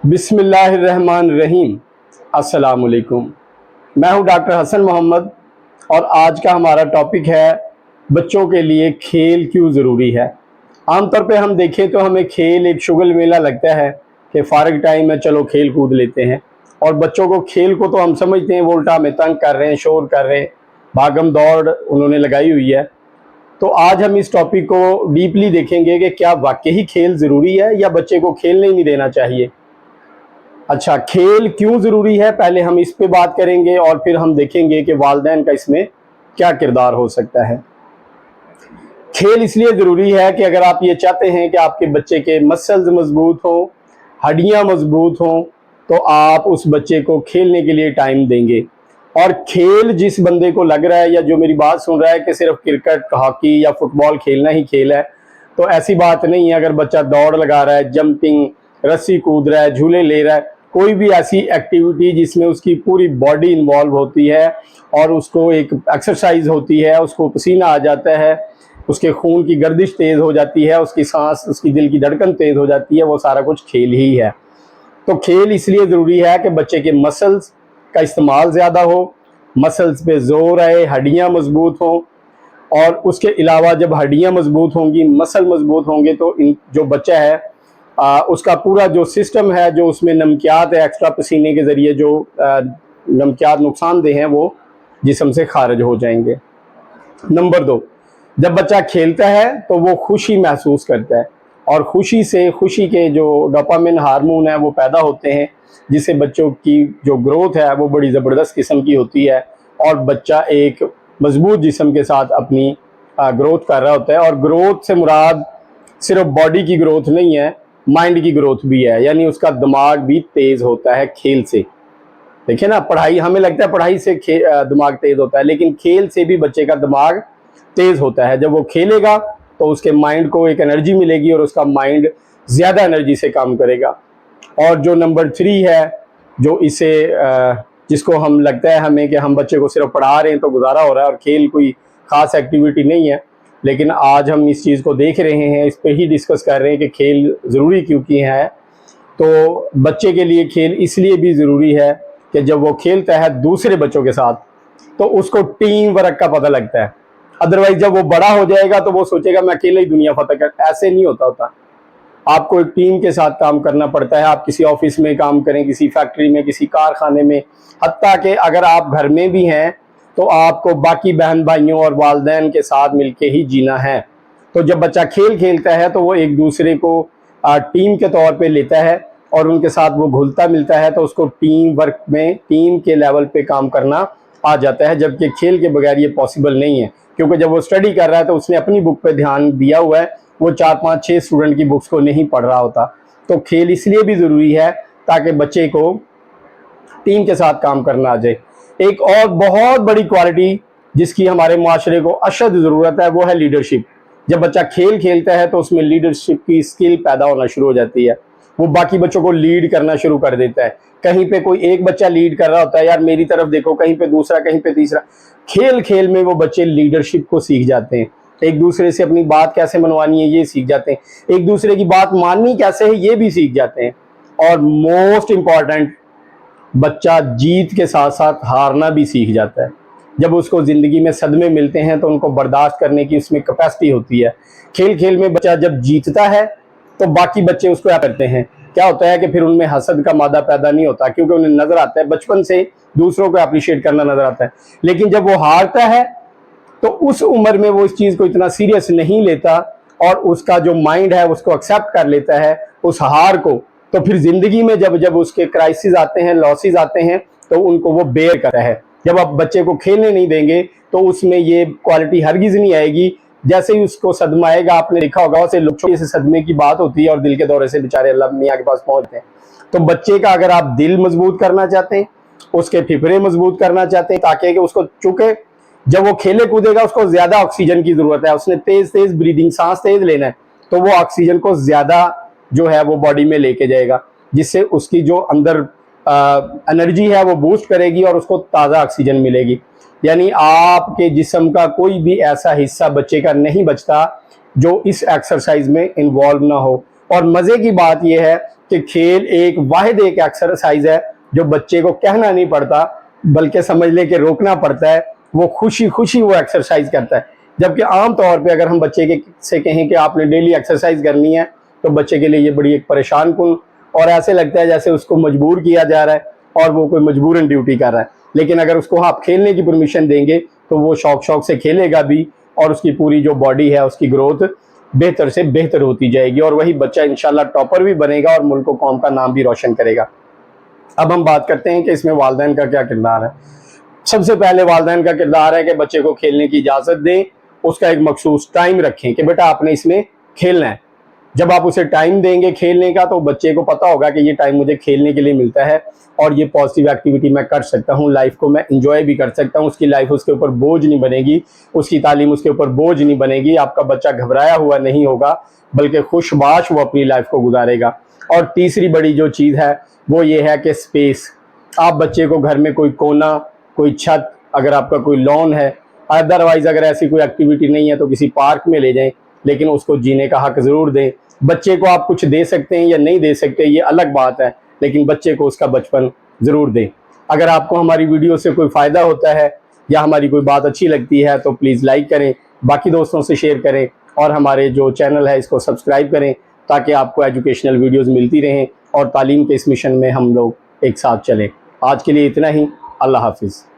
बिस्मिल्लाहिर्रहमानिर्रहीम। अस्सलाम वालेकुम। मैं हूं डॉक्टर हसन मोहम्मद और आज का हमारा टॉपिक है बच्चों के लिए खेल क्यों ज़रूरी है। आमतौर पे हम देखें तो हमें खेल एक शुगल मेला लगता है कि फ़ारिग टाइम है, चलो खेल कूद लेते हैं। और बच्चों को खेल को तो हम समझते हैं वो उल्टा हमें तंग कर रहे हैं, शोर कर रहे हैं, भागम दौड़ उन्होंने लगाई हुई है। तो आज हम इस टॉपिक को डीपली देखेंगे कि क्या वाकई खेल ज़रूरी है या बच्चे को खेलने ही नहीं देना चाहिए। अच्छा, खेल क्यों ज़रूरी है, पहले हम इस पे बात करेंगे और फिर हम देखेंगे कि वालिदैन का इसमें क्या किरदार हो सकता है। खेल इसलिए ज़रूरी है कि अगर आप ये चाहते हैं कि आपके बच्चे के मसल्स मजबूत हों, हड्डियां मजबूत हों, तो आप उस बच्चे को खेलने के लिए टाइम देंगे। और खेल जिस बंदे को लग रहा है या जो मेरी बात सुन रहा है कि सिर्फ क्रिकेट, हॉकी या फुटबॉल खेलना ही खेल है, तो ऐसी बात नहीं है। अगर बच्चा दौड़ लगा रहा है, जंपिंग, रस्सी कूद रहा है, झूले ले रहा है, कोई भी ऐसी एक्टिविटी जिसमें उसकी पूरी बॉडी इन्वॉल्व होती है और उसको एक एक्सरसाइज होती है, उसको पसीना आ जाता है, उसके खून की गर्दिश तेज़ हो जाती है, उसकी सांस, उसकी दिल की धड़कन तेज़ हो जाती है, वो सारा कुछ खेल ही है। तो खेल इसलिए ज़रूरी है कि बच्चे के मसल्स का इस्तेमाल ज़्यादा हो, मसल्स पे जोर आए, हड्डियाँ मजबूत हों। और उसके अलावा जब हड्डियाँ मजबूत होंगी, मसल मजबूत होंगे, तो जो बच्चा है उसका पूरा जो सिस्टम है, जो उसमें नमकियात है, एक्स्ट्रा पसीने के ज़रिए जो नमकियात नुकसानदेह हैं, वो जिस्म से खारिज हो जाएंगे। नंबर 2, जब बच्चा खेलता है तो वो खुशी महसूस करता है और खुशी के जो डोपामिन हार्मोन है वो पैदा होते हैं, जिससे बच्चों की जो ग्रोथ है वो बड़ी ज़बरदस्त किस्म की होती है और बच्चा एक मजबूत जिस्म के साथ अपनी ग्रोथ कर रहा होता है। और ग्रोथ से मुराद सिर्फ बॉडी की ग्रोथ नहीं है, माइंड की ग्रोथ भी है, यानी उसका दिमाग भी तेज़ होता है खेल से। देखिए ना, पढ़ाई, हमें लगता है पढ़ाई से दिमाग तेज़ होता है, लेकिन खेल से भी बच्चे का दिमाग तेज़ होता है। जब वो खेलेगा तो उसके माइंड को एक एनर्जी मिलेगी और उसका माइंड ज़्यादा एनर्जी से काम करेगा। और जो नंबर 3 है, जो इसे जिसको हम लगता है हमें कि हम बच्चे को सिर्फ पढ़ा रहे हैं तो गुजारा हो रहा है और खेल कोई ख़ास एक्टिविटी नहीं है, लेकिन आज हम इस चीज़ को देख रहे हैं, इस पर ही डिस्कस कर रहे हैं कि खेल ज़रूरी क्यों की है। तो बच्चे के लिए खेल इसलिए भी ज़रूरी है कि जब वो खेलता है दूसरे बच्चों के साथ तो उसको टीम वर्क का पता लगता है। अदरवाइज जब वो बड़ा हो जाएगा तो वो सोचेगा मैं अकेले ही दुनिया फतह कर। ऐसे नहीं होता। आपको एक टीम के साथ काम करना पड़ता है। आप किसी ऑफिस में काम करें, किसी फैक्ट्री में, किसी कारखाने में, हत्ता कि अगर आप घर में भी हैं तो आपको बाकी बहन भाइयों और वालिदैन के साथ मिलके ही जीना है। तो जब बच्चा खेल खेलता है तो वो एक दूसरे को टीम के तौर पे लेता है और उनके साथ वो घुलता मिलता है, तो उसको टीम वर्क में, टीम के लेवल पे काम करना आ जाता है। जबकि खेल के बगैर ये पॉसिबल नहीं है, क्योंकि जब वो स्टडी कर रहा है तो उसने अपनी बुक पे ध्यान दिया हुआ है, वो 4, 5, 6 स्टूडेंट की बुक्स को नहीं पढ़ रहा होता। तो खेल इसलिए भी ज़रूरी है ताकि बच्चे को टीम के साथ काम करना आ जाए। एक और बहुत बड़ी क्वालिटी जिसकी हमारे माशरे को अशद ज़रूरत है वो है लीडरशिप। जब बच्चा खेल खेलता है तो उसमें लीडरशिप की स्किल पैदा होना शुरू हो जाती है। वो बाकी बच्चों को लीड करना शुरू कर देता है। कहीं पे कोई एक बच्चा लीड कर रहा होता है, यार मेरी तरफ देखो, कहीं पे दूसरा, कहीं पे तीसरा। खेल खेल में वो बच्चे लीडरशिप को सीख जाते हैं। एक दूसरे से अपनी बात कैसे मनवानी है ये सीख जाते हैं, एक दूसरे की बात माननी कैसे है ये भी सीख जाते हैं। और मोस्ट इम्पॉर्टेंट, बच्चा जीत के साथ साथ हारना भी सीख जाता है। जब उसको ज़िंदगी में सदमे मिलते हैं तो उनको बर्दाश्त करने की उसमें कैपेसिटी होती है। खेल खेल में बच्चा जब जीतता है तो बाकी बच्चे उसको क्या करते हैं, क्या होता है कि फिर उनमें हसद का मादा पैदा नहीं होता, क्योंकि उन्हें नज़र आता है, बचपन से दूसरों को अप्रिशिएट करना नज़र आता है। लेकिन जब वो हारता है तो उस उम्र में वो इस चीज़ को इतना सीरियस नहीं लेता और उसका जो माइंड है उसको एक्सेप्ट कर लेता है उस हार को। तो फिर ज़िंदगी में जब जब उसके क्राइसिस आते हैं, लॉसेस आते हैं, तो उनको वो बेयर करता है। जब आप बच्चे को खेलने नहीं देंगे तो उसमें ये क्वालिटी हरगिज़ नहीं आएगी। जैसे ही उसको सदमा आएगा, आपने देखा होगा, उसे छोटे से सदमे की बात होती है और दिल के दौरे से बेचारे अल्लाह मियाँ के पास पहुँचते हैं। तो बच्चे का अगर आप दिल मजबूत करना चाहते हैं, उसके फिफरे मजबूत करना चाहते हैं, ताकि उसको, चूँकि जब वो खेले कूदेगा उसको ज़्यादा ऑक्सीजन की ज़रूरत है, उसने तेज़ तेज़ ब्रीदिंग, सांस तेज़ लेना है, तो वो ऑक्सीजन को ज़्यादा जो है वो बॉडी में लेके जाएगा, जिससे उसकी जो अंदर एनर्जी है वो बूस्ट करेगी और उसको ताज़ा ऑक्सीजन मिलेगी। यानी आपके जिस्म का कोई भी ऐसा हिस्सा बच्चे का नहीं बचता जो इस एक्सरसाइज में इन्वॉल्व ना हो। और मज़े की बात यह है कि खेल एक वाहिद एक एक्सरसाइज है जो बच्चे को कहना नहीं पड़ता, बल्कि समझ ले कि रोकना पड़ता है, वो खुशी खुशी वो एक्सरसाइज करता है। जबकि आम तौर पे अगर हम बच्चे के से कहें कि आपने डेली एक्सरसाइज करनी है, तो बच्चे के लिए ये बड़ी एक परेशान कुन और ऐसे लगता है जैसे उसको मजबूर किया जा रहा है और वो कोई मजबूरन ड्यूटी कर रहा है। लेकिन अगर उसको आप खेलने की परमिशन देंगे तो वो शौक शौक से खेलेगा भी और उसकी पूरी जो बॉडी है उसकी ग्रोथ बेहतर से बेहतर होती जाएगी और वही बच्चा इंशाल्लाह टॉपर भी बनेगा और मुल्क कौम का नाम भी रोशन करेगा। अब हम बात करते हैं कि इसमें वालिदैन का क्या किरदार है। सबसे पहले वालिदैन का किरदार है कि बच्चे को खेलने की इजाज़त दें, उसका एक मखसूस टाइम रखें कि बेटा आपने इसमें खेलना है। जब आप उसे टाइम देंगे खेलने का तो बच्चे को पता होगा कि ये टाइम मुझे खेलने के लिए मिलता है और ये पॉजिटिव एक्टिविटी मैं कर सकता हूँ, लाइफ को मैं इंजॉय भी कर सकता हूँ, उसकी लाइफ उसके ऊपर बोझ नहीं बनेगी, उसकी तालीम उसके ऊपर बोझ नहीं बनेगी। आपका बच्चा घबराया हुआ नहीं होगा बल्कि खुशबाश वो अपनी लाइफ को गुजारेगा। और तीसरी बड़ी जो चीज़ है वो ये है कि स्पेस। आप बच्चे को घर में कोई कोना, कोई छत, अगर आपका कोई लॉन है, अदरवाइज अगर ऐसी कोई एक्टिविटी नहीं है तो किसी पार्क में ले जाएं, लेकिन उसको जीने का हक ज़रूर दें। बच्चे को आप कुछ दे सकते हैं या नहीं दे सकते ये अलग बात है, लेकिन बच्चे को उसका बचपन ज़रूर दें। अगर आपको हमारी वीडियो से कोई फ़ायदा होता है या हमारी कोई बात अच्छी लगती है तो प्लीज़ लाइक करें, बाकी दोस्तों से शेयर करें और हमारे जो चैनल है इसको सब्सक्राइब करें ताकि आपको एजुकेशनल वीडियोज़ मिलती रहें और तालीम के इस मिशन में हम लोग एक साथ चलें। आज के लिए इतना ही। अल्लाह हाफिज़।